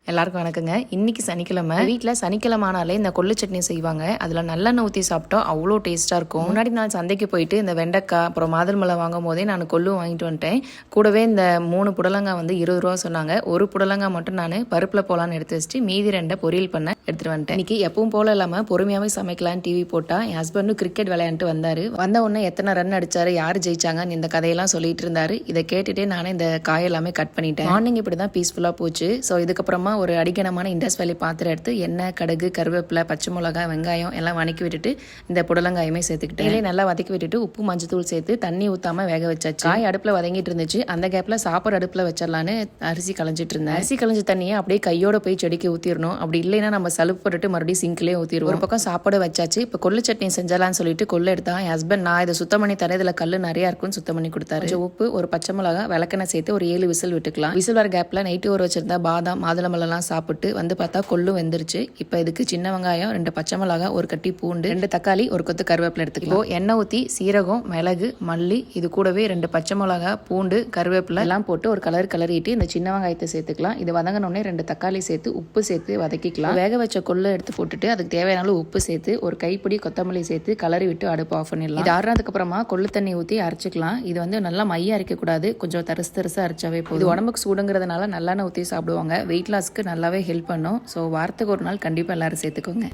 எல்லாருக்கும் வணக்கங்க. இன்னைக்கு சனிக்கிழமை. வீட்டில் சனிக்கிழமை ஆனாலே இந்த கொள்ளு சட்னி செய்வாங்க. அதில் நல்லெண்ணெய் ஊற்றி சாப்பிட்டா அவ்வளோ டேஸ்ட்டாக இருக்கும். முன்னாடி நான் சந்தைக்கு போயிட்டு இந்த வெண்டைக்காய் அப்புறம் மாதுளம்பழை வாங்கும் போதே நான் கொள்ளு வாங்கிட்டு வந்துட்டேன். கூடவே இந்த 3 புடலங்காய் வந்து 20 ரூபா சொன்னாங்க. ஒரு புடலங்காய் மட்டும் நான் பருப்பில் போலான்னு எடுத்து வச்சுட்டு மீதி 2 பொரியல் பண்ண எடுத்துட்டு வந்துட்டேன். இன்னைக்கு எப்பவும் போல இல்லாமல் பொறுமையாகவே சமைக்கலான்னு டிவி போட்டால் என் ஹஸ்பண்டும் கிரிக்கெட் விளையாண்டு வந்தார். வந்த உடனே எத்தனை ரன் அடிச்சாரு, யார் ஜெயிச்சாங்கன்னு இந்த கதையெல்லாம் சொல்லிட்டு இருந்தாரு. இதை கேட்டுட்டே நானே இந்த காயெல்லாமே கட் பண்ணிட்டேன். மார்னிங் இப்படி தான் பீஸ்ஃபுல்லாக போச்சு. ஸோ இதுக்கப்புறமா ஒரு அடிக்கணமான இண்டஸ் வேலி பாத்திரம் எடுத்து எண்ணெய், கடுகு, கருவேப்பிலை, பச்சை மிளகாய், வெங்காயம் எல்லாம் வதக்கி விட்டுட்டு இந்த புடலங்காயுமே சேர்த்துக்கிட்டேன். நல்லா வதக்கி விட்டுட்டு உப்பு மஞ்சத்தூள் சேர்த்து தண்ணி ஊற்றாம வேக வச்சாச்சு. காய் அடுப்பில் வதங்கிட்டு இருந்துச்சு. அந்த கேப்பில் சாப்பாடு அடுப்பில் வச்சிடலான்னு அரிசி களைஞ்சிட்டு இருந்தேன். அரிசி களைஞ்ச தண்ணியை அப்படியே கையோட போய் செடிக்கு ஊற்றிடணும். அப்படி இல்லைன்னா நம்ம சலுப்பு போட்டுட்டு மறுபடியும் சிங்க்லேயே ஊற்றிடுவோம். ஒரு பக்கம் சாப்பாடு வச்சாச்சு. இப்போ கொள்ளு சட்னி செஞ்சாலான்னு சொல்லிட்டு கொள்ளு எடுத்தா என் ஹஸ்பண்ட் நான் இதை சுத்தம் பண்ணி தரேன், இதில் கல் நிறையா இருக்குன்னு சுத்தம் பண்ணி கொடுத்தாரு. கொஞ்சம் உப்பு, ஒரு பச்சை மிளகாய், விளக்கெண்ணெய் சேர்த்து ஒரு 7 விசில் விட்டுக்கலாம். விசில் வர கேப்பில் நைட்டு ஊற வச்சிருந்தா பாதாம், மாதுளம்பழம்லாம் சாப்பிட்டு வந்து பார்த்தா கொள்ளும் வெந்துருச்சு. இப்போ இதுக்கு சின்ன வெங்காயம், 2 பச்சை மிளகாய், ஒரு கட்டி பூண்டு, 2 தக்காளி, ஒரு கொத்து கருவேப்பிலை எடுத்துக்கலாம். எண்ணெய் ஊற்றி சீரகம், மிளகு, மல்லி, இது கூடவே 2 பச்சை மிளகாய், பூண்டு, கருவேப்பிலை எல்லாம் போட்டு ஒரு கலரிட்டு இந்த சின்ன வெங்காயத்தை சேர்த்துக்கலாம். இது வதங்கினோடனே 2 தக்காளி சேர்த்து உப்பு சேர்த்து வதக்கிக்கலாம். வேக வச்ச கொள்ளை எடுத்து போட்டுட்டு அதுக்கு தேவையான உப்பு சேர்த்து ஒரு கைப்பிடி கொத்தமல்லி சேர்த்து கலரி விட்டு அடுப்பு ஆஃப் பண்ணிடலாம். இது ஆறுனதுக்கு அப்புறமா கொள்ளு தண்ணி ஊற்றி அரைச்சிக்கலாம். இது வந்து நல்லா மைய அரைக்கக்கூடாது, கொஞ்சம் தரிசா அரைச்சாவே போதும். இது உடம்புக்கு சூடுங்கிறதுனால நல்லெண்ணெய் ஊற்றி சாப்பிடுவாங்க. வெயிட் லாஸ்க்கு நல்லாவே ஹெல்ப் பண்ணும். ஸோ வாரத்துக்கு ஒரு நாள் கண்டிப்பாக எல்லாரும் சேர்த்துக்கோங்க.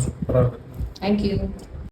சூப்பராக இருக்கு. தேங்க்யூ.